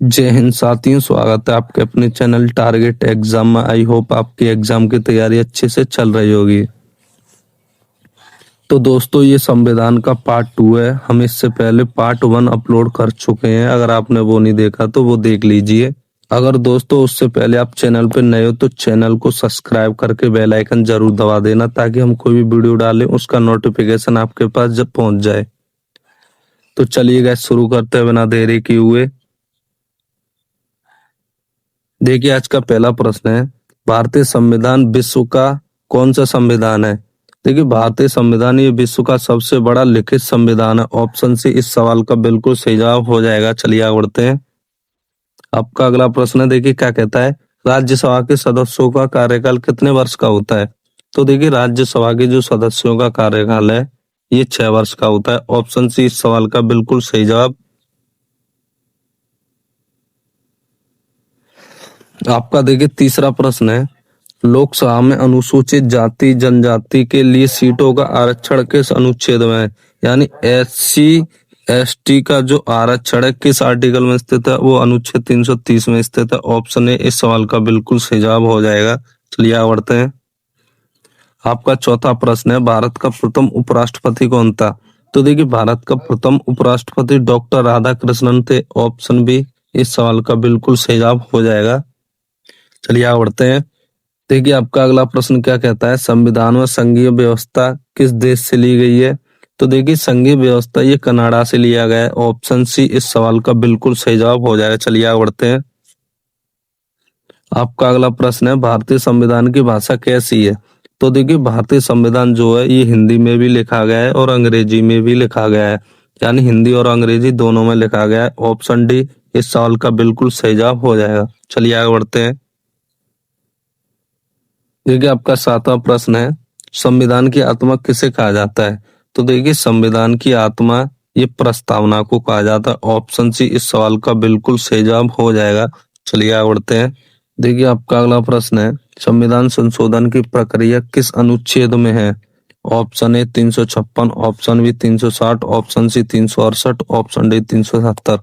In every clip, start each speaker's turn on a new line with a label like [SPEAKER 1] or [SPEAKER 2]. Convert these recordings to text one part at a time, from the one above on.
[SPEAKER 1] जय हिंद साथियों, स्वागत है आपके अपने चैनल टारगेट एग्जाम में। आई होप आपकी एग्जाम की तैयारी अच्छे से चल रही होगी। तो दोस्तों, ये संविधान का पार्ट 2 है। हम इससे पहले पार्ट 1 अपलोड कर चुके हैं। अगर आपने वो नहीं देखा तो वो देख लीजिए। अगर दोस्तों उससे पहले आप चैनल पर नए हो तो चैनल को सब्सक्राइब करके बेल आइकन जरूर दबा देना, ताकि हम कोई भी वीडियो डालें उसका नोटिफिकेशन आपके पास जब पहुंच जाए। तो चलिए गाइस, शुरू करते हैं बिना देरी किए हुए। देखिए, आज का पहला प्रश्न है, भारतीय संविधान विश्व का कौन सा संविधान है? देखिए, भारतीय संविधान ये विश्व का सबसे बड़ा लिखित संविधान है। ऑप्शन सी इस सवाल का बिल्कुल सही जवाब हो जाएगा। चलिए आगे बढ़ते हैं। आपका अगला प्रश्न है, देखिए क्या कहता है, राज्यसभा के सदस्यों का कार्यकाल कितने वर्ष का होता है? तो देखिए, राज्यसभा के जो सदस्यों का कार्यकाल है ये 6 वर्ष का होता है। ऑप्शन सी इस सवाल का बिल्कुल सही जवाब। आपका देखिए तीसरा प्रश्न है, लोकसभा में अनुसूचित जाति जनजाति के लिए सीटों का आरक्षण किस अनुच्छेद में है? यानी SC ST का जो आरक्षण है किस आर्टिकल में स्थित है? वो अनुच्छेद 330 में स्थित है। ऑप्शन ए इस सवाल का बिल्कुल सही जवाब हो जाएगा। चलिए आगे बढ़ते हैं। आपका चौथा प्रश्न है, भारत का प्रथम उपराष्ट्रपति कौन था? तो देखिए, भारत का प्रथम उपराष्ट्रपति डॉक्टर राधाकृष्णन थे। ऑप्शन बी इस सवाल का बिल्कुल सही जवाब हो जाएगा। चलिए आगे बढ़ते हैं। देखिए, आपका अगला प्रश्न क्या कहता है, संविधान में संघीय व्यवस्था किस देश से ली गई है? तो देखिए, संघीय व्यवस्था ये कनाडा से लिया गया है। ऑप्शन सी इस सवाल का बिल्कुल सही जवाब हो जाएगा। चलिए आगे बढ़ते हैं। आपका अगला प्रश्न है, भारतीय संविधान की भाषा कैसी है? तो देखिए, भारतीय संविधान जो है ये हिंदी में भी लिखा गया है और अंग्रेजी में भी लिखा गया है। यानी हिंदी और अंग्रेजी दोनों में लिखा गया है। ऑप्शन डी इस सवाल का बिल्कुल सही जवाब हो जाएगा। चलिए आगे बढ़ते हैं। देखिए, आपका सातवां प्रश्न है, संविधान की आत्मा किसे कहा जाता है? तो देखिए, संविधान की आत्मा ये प्रस्तावना को कहा जाता है। ऑप्शन सी इस सवाल का बिल्कुल सही जवाब हो जाएगा। चलिए आगे बढ़ते हैं। देखिए, आपका अगला प्रश्न है, संविधान संशोधन की प्रक्रिया किस अनुच्छेद में है? Option A 356, option B 360, option C 368, option D 370।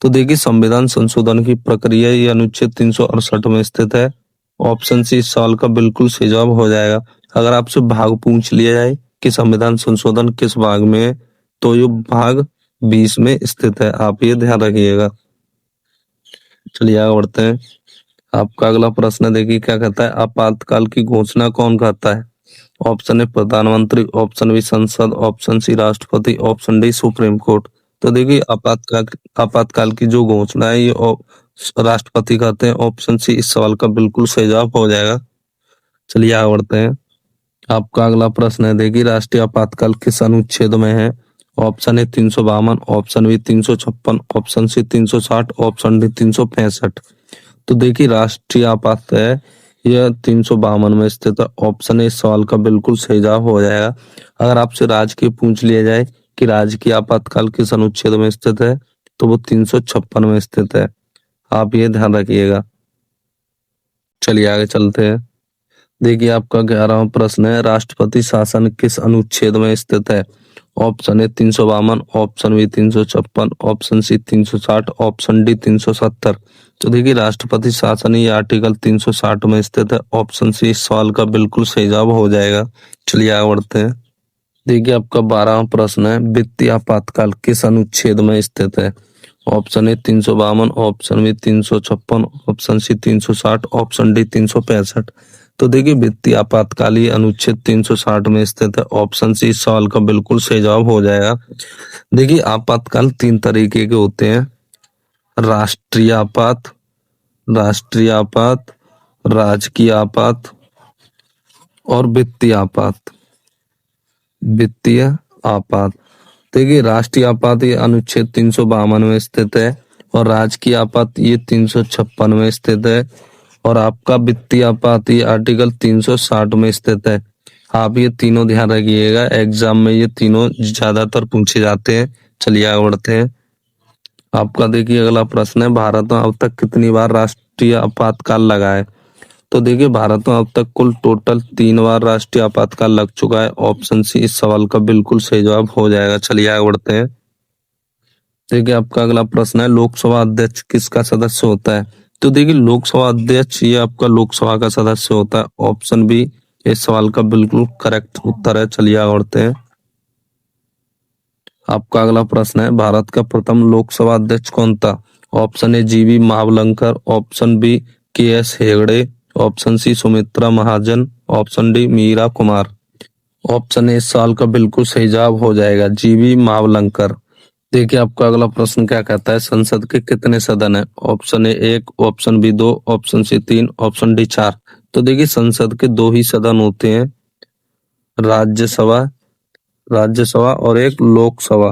[SPEAKER 1] तो देखिए, संविधान संशोधन की प्रक्रिया ये अनुच्छेद 368 में स्थित है। ऑप्शन सी इस सवाल का बिल्कुल सही जवाब हो जाएगा। अगर आपसे भाग पूछ लिया जाए कि संविधान संशोधन किस भाग में है, तो ये भाग 20 में स्थित है। आप ये ध्यान रखिएगा। चलिए आगे बढ़ते हैं। आपका अगला प्रश्न देखिए क्या कहता है, आपातकाल की घोषणा कौन करता है? ऑप्शन ए प्रधानमंत्री, ऑप्शन बी संसद, ऑप्शन सी राष्ट्रपति, ऑप्शन डी सुप्रीम कोर्ट। तो देखिए, आपातकाल की जो घोषणा है ये राष्ट्रपति करते हैं। ऑप्शन सी इस सवाल का बिल्कुल सही जवाब हो जाएगा। चलिए आगे बढ़ते हैं। आपका अगला प्रश्न है, देखिए राष्ट्रीय आपातकाल किस अनुच्छेद में है? Option A 352, option B 356, option C 360, option D 365। तो देखिए, राष्ट्रीय आपात है यह 352 में स्थित है। ऑप्शन ए इस सवाल का बिल्कुल सही जवाब हो जाएगा। अगर आपसे राजकीय पूछ लिया जाए कि राजकीय आपातकाल किस अनुच्छेद में स्थित है, तो वो 356 में स्थित है। आप ये ध्यान रखिएगा। चलिए आगे चलते हैं। देखिए, आपका 11वां प्रश्न है, राष्ट्रपति शासन किस अनुच्छेद में स्थित है? Option A 352, option B 356, option C 360, option D 370। तो देखिए, राष्ट्रपति शासन ये आर्टिकल 360 में स्थित है। ऑप्शन सी इस सवाल का बिल्कुल सही जवाब हो जाएगा। चलिए आगे बढ़ते हैं। देखिए, आपका 12वां प्रश्न है, वित्तीय आपातकाल किस अनुच्छेद में स्थित है? Option A 352, option B 356, option C 360, option D 365। तो देखिए, वित्तीय आपातकाल ये अनुच्छेद 360 में स्थित है। ऑप्शन सी इस सवाल का बिल्कुल सही जवाब हो जाएगा। देखिए, आपातकाल 3 तरीके के होते हैं, राष्ट्रीय आपात, राष्ट्रीय आपात, राजकीय आपात और वित्तीय आपात। वित्तीय आपात, देखिए राष्ट्रीय आपात ये अनुच्छेद 352 में स्थित है और राजकीय आपात ये 356 में स्थित है और आपका वित्तीय आपात ये आर्टिकल 360 में स्थित है। आप ये तीनों ध्यान रखिएगा, एग्जाम में ये तीनों ज्यादातर पूछे जाते हैं। चलिए आगे बढ़ते हैं। आपका देखिए अगला प्रश्न है, भारत में अब तक कितनी बार राष्ट्रीय आपातकाल लगा है? तो देखिए, भारत में अब तक कुल टोटल 3 बार राष्ट्रीय आपातकाल लग चुका है। ऑप्शन सी इस सवाल का बिल्कुल सही जवाब हो जाएगा। चलिए आगे बढ़ते हैं। देखिए आपका अगला प्रश्न है, लोकसभा अध्यक्ष किसका सदस्य होता है? तो देखिए लोकसभा अध्यक्ष ये आपका लोकसभा का सदस्य होता है। ऑप्शन बी इस सवाल का बिल्कुल करेक्ट उत्तर है। चलिए आगे बढ़ते हैं। आपका अगला प्रश्न है, भारत का प्रथम लोकसभा अध्यक्ष कौन था? Option A GV Mavalankar, option B K S Hegde, option C Sumitra Mahajan, option D Meera Kumar. Option A इस साल का बिल्कुल सही जवाब हो जाएगा, जीवी मावलंकर। देखिए आपका अगला प्रश्न क्या कहता है, संसद के कितने सदन है? Option A 1, option B 2, option C 3, option D 4। तो देखिए संसद के दो ही सदन होते हैं, राज्यसभा राज्यसभा और एक लोकसभा।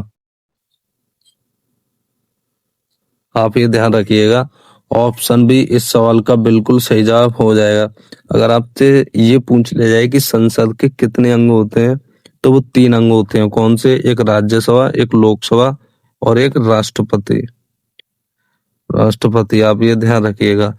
[SPEAKER 1] आप ये ध्यान रखिएगा। ऑप्शन बी इस सवाल का बिल्कुल सही जवाब हो जाएगा। अगर आपसे ये पूछ लिया जाए कि संसद के कितने अंग होते हैं, तो वो 3 अंग होते हैं। कौन से? एक राज्यसभा, एक लोकसभा और एक राष्ट्रपति। राष्ट्रपति, आप ये ध्यान रखिएगा।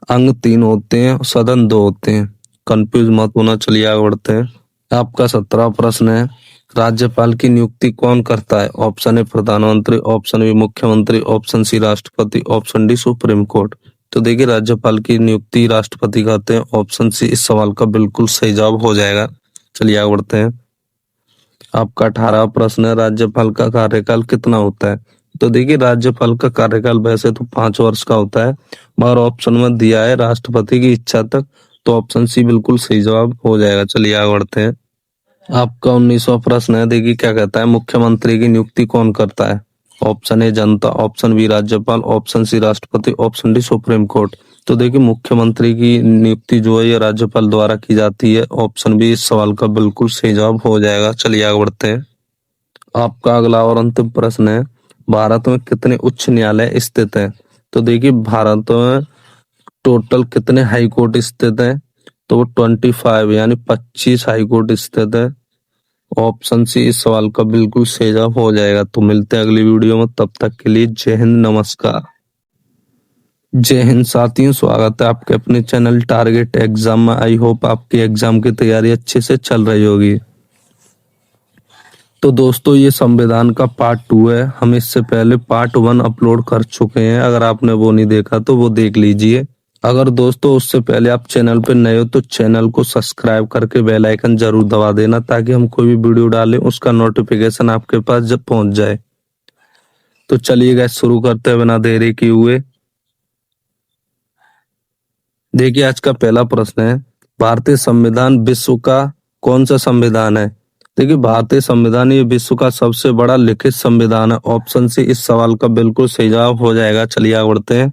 [SPEAKER 1] अंग 3 होते हैं, सदन 2 होते हैं। कंफ्यूज मत होना। चलिए आगे बढ़ते हैं। आपका 17वां प्रश्न है, राज्यपाल की नियुक्ति कौन करता है? ऑप्शन ए प्रधानमंत्री, ऑप्शन बी मुख्यमंत्री, ऑप्शन सी राष्ट्रपति, ऑप्शन डी सुप्रीम कोर्ट। तो देखिए राज्यपाल की नियुक्ति राष्ट्रपति करते हैं। ऑप्शन सी इस सवाल का बिल्कुल सही जवाब हो जाएगा। चलिए आगे बढ़ते हैं। आपका 18वां प्रश्न है, राज्यपाल का कार्यकाल कितना होता है? तो देखिए राज्यपाल का कार्यकाल वैसे तो 5 वर्ष का होता है, मगर ऑप्शन में दिया है राष्ट्रपति की इच्छा तक, तो ऑप्शन सी बिल्कुल सही जवाब हो जाएगा। चलिए आगे बढ़ते हैं। आपका 19वां प्रश्न है, देखिए क्या कहता है, मुख्यमंत्री की नियुक्ति कौन करता है? ऑप्शन ए जनता, ऑप्शन बी राज्यपाल, ऑप्शन सी राष्ट्रपति, ऑप्शन डी सुप्रीम कोर्ट। तो देखिए मुख्यमंत्री की नियुक्ति जो है ये राज्यपाल द्वारा की जाती है। ऑप्शन बी इस सवाल का बिल्कुल सही जवाब हो जाएगा। चलिए आगे बढ़ते हैं। आपका अगला और अंतिम प्रश्न है, भारत में कितने उच्च न्यायालय स्थित हैं? तो देखिए भारत में टोटल कितने हाई कोर्ट स्थित हैं? तो वो 25 यानी 25 हाई कोर्ट स्थित है। ऑप्शन सी इस सवाल का बिल्कुल सही जवाब हो जाएगा। तो मिलते हैं अगली वीडियो में, तब तक के लिए जय हिंद, नमस्कार। जय हिंद साथियों, स्वागत है आपके अपने चैनल टारगेट एग्जाम में। आई होप आपकी एग्जाम की तैयारी अच्छे से चल रही होगी। तो दोस्तों ये संविधान का पार्ट 2 है। हम इससे पहले पार्ट 1 अपलोड कर चुके हैं, अगर आपने वो नहीं देखा तो वो देख लीजिए। अगर दोस्तों उससे पहले आप चैनल पे नए हो तो चैनल को सब्सक्राइब करके बेल आइकन जरूर दबा देना, ताकि हम कोई भी वीडियो डालें उसका नोटिफिकेशन आपके पास जब पहुंच जाए। तो चलिए गाइस शुरू करते हैं बिना देरी किए हुए। देखिए आज का पहला प्रश्न है, भारतीय संविधान विश्व का कौन सा संविधान है? देखिए भारतीय संविधान ये विश्व का सबसे बड़ा लिखित संविधान है। ऑप्शन सी इस सवाल का बिल्कुल सही जवाब हो जाएगा। चलिए आगे बढ़ते हैं।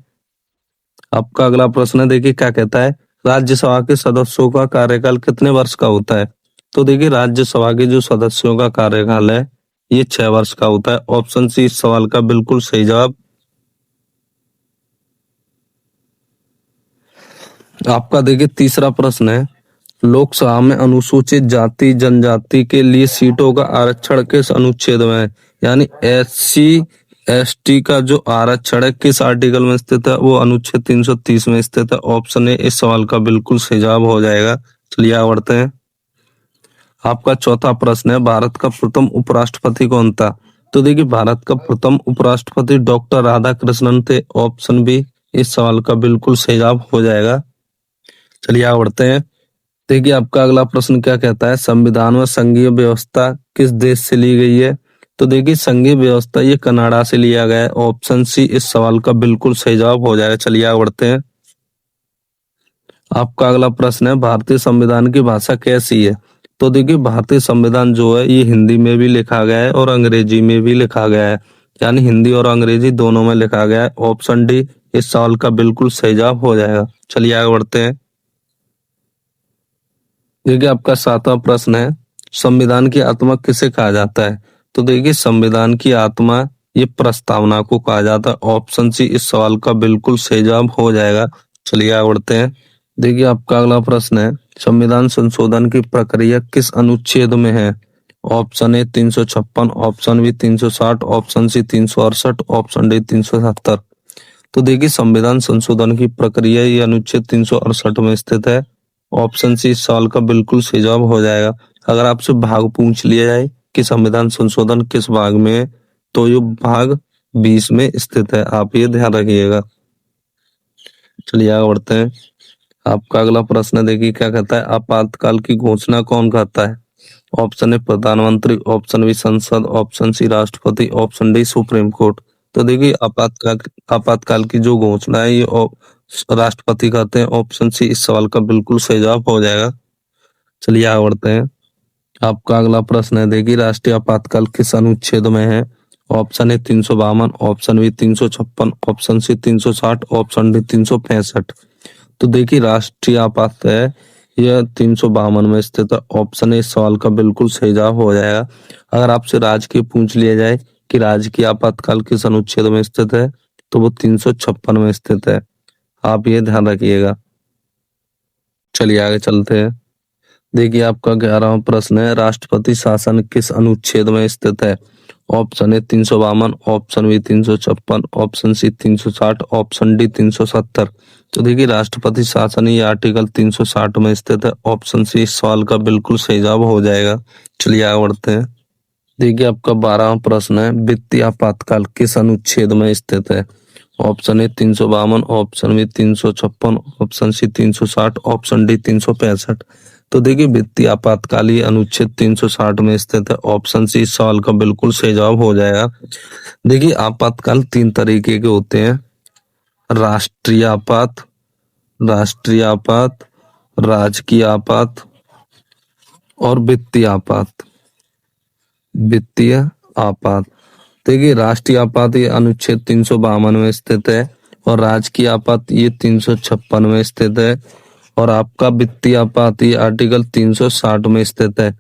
[SPEAKER 1] आपका अगला प्रश्न है, देखिए क्या कहता है, राज्यसभा के सदस्यों का कार्यकाल कितने वर्ष का होता है? तो देखिए राज्यसभा के जो सदस्यों का कार्यकाल है ये 6 वर्ष का होता है। ऑप्शन सी इस सवाल का बिल्कुल सही जवाब। आपका देखिए तीसरा प्रश्न है, लोकसभा में अनुसूचित जाति जनजाति के लिए सीटों का आरक्षण किस अनुच्छेद में है? यानी SC ST का जो आरक्षण है किस आर्टिकल में स्थित है? वो अनुच्छेद 330 में स्थित है। ऑप्शन ए इस सवाल का बिल्कुल सही जवाब हो जाएगा। चलिए आगे बढ़ते हैं। आपका चौथा प्रश्न है, भारत का प्रथम उपराष्ट्रपति कौन था? तो देखिए भारत का प्रथम उपराष्ट्रपति डॉक्टर राधाकृष्णन थे। ऑप्शन बी इस सवाल का बिल्कुल सही जवाब हो जाएगा। चलिए आगे बढ़ते हैं। देखिए आपका अगला प्रश्न क्या कहता है, संविधान में संघीय व्यवस्था किस देश से ली गई है? तो देखिए संघीय व्यवस्था ये कनाडा से लिया गया है। ऑप्शन सी इस सवाल का बिल्कुल सही जवाब हो जाएगा। चलिए आगे बढ़ते हैं। आपका अगला प्रश्न है, भारतीय संविधान की भाषा कैसी है? तो देखिए भारतीय संविधान जो है ये हिंदी में भी लिखा गया है और अंग्रेजी में भी लिखा गया है, यानी हिंदी और अंग्रेजी दोनों में लिखा गया है। ऑप्शन डी इस सवाल का बिल्कुल सही जवाब हो जाएगा। चलिए आगे बढ़ते हैं। देखिए आपका 7वां प्रश्न है, संविधान की आत्मा किसे कहा जाता है? तो देखिए संविधान की आत्मा ये प्रस्तावना को कहा जाता है। ऑप्शन सी इस सवाल का बिल्कुल सही जवाब हो जाएगा। चलिए आगे बढ़ते हैं। देखिए आपका अगला प्रश्न है, संविधान संशोधन की प्रक्रिया किस अनुच्छेद में है? Option A 356, option B 360, option C 368, option D 370। तो देखिए संविधान संशोधन की प्रक्रिया ये अनुच्छेद 368 में स्थित है। ऑप्शन सी इस सवाल का बिल्कुल सही जवाब हो जाएगा। अगर आपसे भाग पूछ लिया जाए कि संविधान संशोधन किस भाग में है, तो ये भाग 20 में स्थित है। आप ये ध्यान रखिएगा। चलिए आगे बढ़ते हैं। आपका अगला प्रश्न देखिए क्या कहता है, आपातकाल की घोषणा कौन करता है? ऑप्शन ए प्रधानमंत्री, ऑप्शन बी संसद, ऑप्शन सी राष्ट्रपति, ऑप्शन डी सुप्रीम कोर्ट। तो देखिए आपातकाल की जो घोषणा है ये राष्ट्रपति करते हैं। ऑप्शन सी इस सवाल का बिल्कुल सही जवाब हो जाएगा। चलिए आगे बढ़ते हैं। आपका अगला प्रश्न है देखिए, राष्ट्रीय आपातकाल किस अनुच्छेद में है? Option A 352, option B 356, option C 360, option D 365। तो देखिए राष्ट्रीय आपात है यह 352 में स्थित है। ऑप्शन ए इस सवाल का बिल्कुल सही जवाब हो जाएगा। अगर आपसे राजकीय पूछ लिया जाए कि राजकीय आपातकाल किस अनुच्छेद में स्थित है, तो वो 356 में स्थित है। आप ये ध्यान रखिएगा। चलिए आगे चलते हैं। देखिए आपका 11वां प्रश्न है, राष्ट्रपति शासन किस अनुच्छेद में स्थित है? Option A 352, option B 356, option C 360, option D 370। तो देखिए राष्ट्रपति शासन ये आर्टिकल 360 में स्थित है। ऑप्शन सी इस सवाल का बिल्कुल सही जवाब हो जाएगा। चलिए आगे बढ़ते हैं। देखिए आपका 12वां प्रश्न है, वित्तीय आपातकाल किस अनुच्छेद में स्थित है? Option A 352, option B 356, option C 360, option D 365। तो देखिए वित्तीय आपातकाल ये अनुच्छेद 360 में स्थित है। ऑप्शन सी इस सवाल का बिल्कुल सही जवाब हो जाएगा। देखिए आपातकाल 3 तरीके के होते हैं, राष्ट्रीय आपात, राष्ट्रीय आपात, राजकीय आपात और वित्तीय आपात। वित्तीय आपात देखिए राष्ट्रीय आपात ये अनुच्छेद 352 में स्थित है और राजकीय आपात ये 356 में स्थित है और आपका वित्तीय आपात ये आर्टिकल 360 में स्थित है।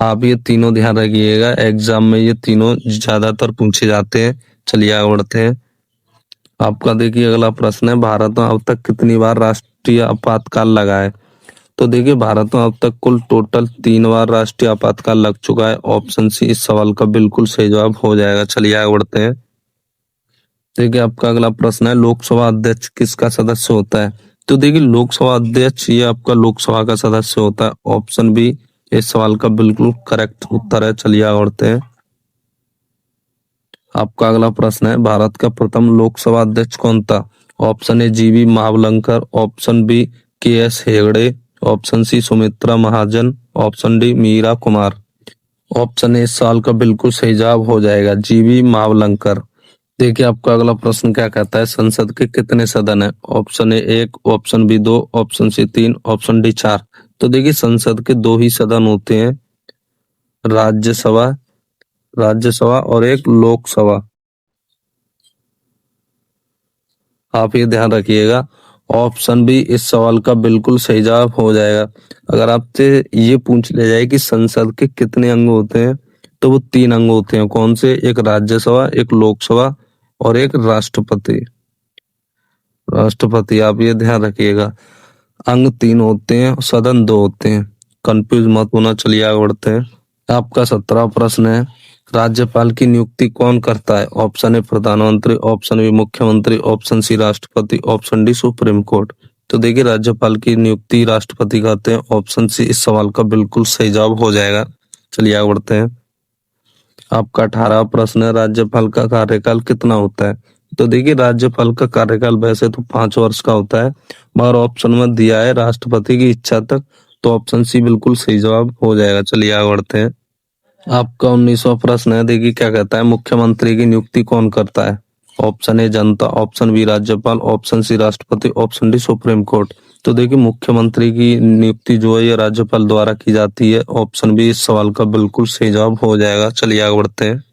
[SPEAKER 1] आप ये तीनों ध्यान रखिएगा, एग्जाम में ये तीनों ज्यादातर पूछे जाते हैं। चलिए आगे बढ़ते हैं। आपका देखिए अगला प्रश्न है, भारत में अब तक कितनी बार राष्ट्रीय आपातकाल लगा है? तो देखिए भारत में अब तक कुल टोटल 3 बार राष्ट्रीय आपातकाल लग चुका है। ऑप्शन सी इस सवाल का बिल्कुल सही जवाब हो जाएगा। चलिए आगे बढ़ते हैं। देखिए आपका अगला प्रश्न है, लोकसभा अध्यक्ष किसका सदस्य होता है? तो देखिए लोकसभा अध्यक्ष ये आपका लोकसभा का सदस्य होता है। ऑप्शन बी इस सवाल का बिल्कुल करेक्ट उत्तर है। चलिए आगे बढ़ते हैं। आपका अगला प्रश्न है, भारत का प्रथम लोकसभा अध्यक्ष कौन था? Option A GV Mavalankar, option B K S Hegde, option C Sumitra Mahajan, option D Meera Kumar. Option A इस साल का बिल्कुल सही जवाब हो जाएगा, जीवी मावलंकर। देखिए आपका अगला प्रश्न क्या कहता है, संसद के कितने सदन है? Option A 1, option B 2, option C 3, option D 4। तो देखिए संसद के 2 ही सदन होते हैं, राज्यसभा राज्यसभा और एक लोकसभा। आप ये ध्यान रखिएगा। ऑप्शन बी इस सवाल का बिल्कुल सही जवाब हो जाएगा। अगर आपसे ये पूछ लिया जाए कि संसद के कितने अंग होते हैं, तो वो 3 अंग होते हैं। कौन से? एक राज्यसभा, एक लोकसभा और एक राष्ट्रपति। राष्ट्रपति आप ये ध्यान रखिएगा। अंग 3 होते हैं, सदन 2 होते हैं। कंफ्यूज मत होना। चलिए आगे बढ़ते हैं। आपका 17वां प्रश्न है, राज्यपाल की नियुक्ति कौन करता है? ऑप्शन ए प्रधानमंत्री, ऑप्शन बी मुख्यमंत्री, ऑप्शन सी राष्ट्रपति, ऑप्शन डी सुप्रीम कोर्ट। तो देखिए राज्यपाल की नियुक्ति राष्ट्रपति करते हैं। ऑप्शन सी इस सवाल का बिल्कुल सही जवाब हो जाएगा। चलिए आगे बढ़ते हैं। आपका 18वां प्रश्न है, राज्यपाल का कार्यकाल कितना होता है? तो देखिए राज्यपाल का कार्यकाल वैसे तो 5 वर्ष का होता है, मगर ऑप्शन में दिया है राष्ट्रपति की इच्छा तक, तो ऑप्शन सी बिल्कुल सही जवाब हो जाएगा। चलिए आगे बढ़ते हैं। आपका 19वां प्रश्न है, देखिए क्या कहता है, मुख्यमंत्री की नियुक्ति कौन करता है? ऑप्शन ए जनता, ऑप्शन बी राज्यपाल, ऑप्शन सी राष्ट्रपति, ऑप्शन डी सुप्रीम कोर्ट। तो देखिए मुख्यमंत्री की नियुक्ति जो है ये राज्यपाल द्वारा की जाती है। ऑप्शन बी इस सवाल का बिल्कुल सही जवाब हो जाएगा। चलिए आगे बढ़ते हैं।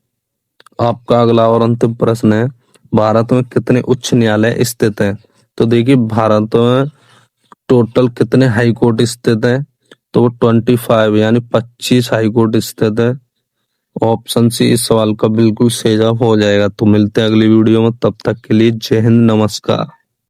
[SPEAKER 1] आपका अगला और अंतिम प्रश्न है, भारत में कितने उच्च न्यायालय स्थित हैं? तो देखिए भारत में टोटल कितने हाई कोर्ट स्थित हैं? तो 25 यानी 25 हाई कोर्ट स्थित है। ऑप्शन सी इस सवाल का बिल्कुल सही जवाब हो जाएगा। तो मिलते हैं अगली वीडियो में, तब तक के लिए जय हिंद, नमस्कार।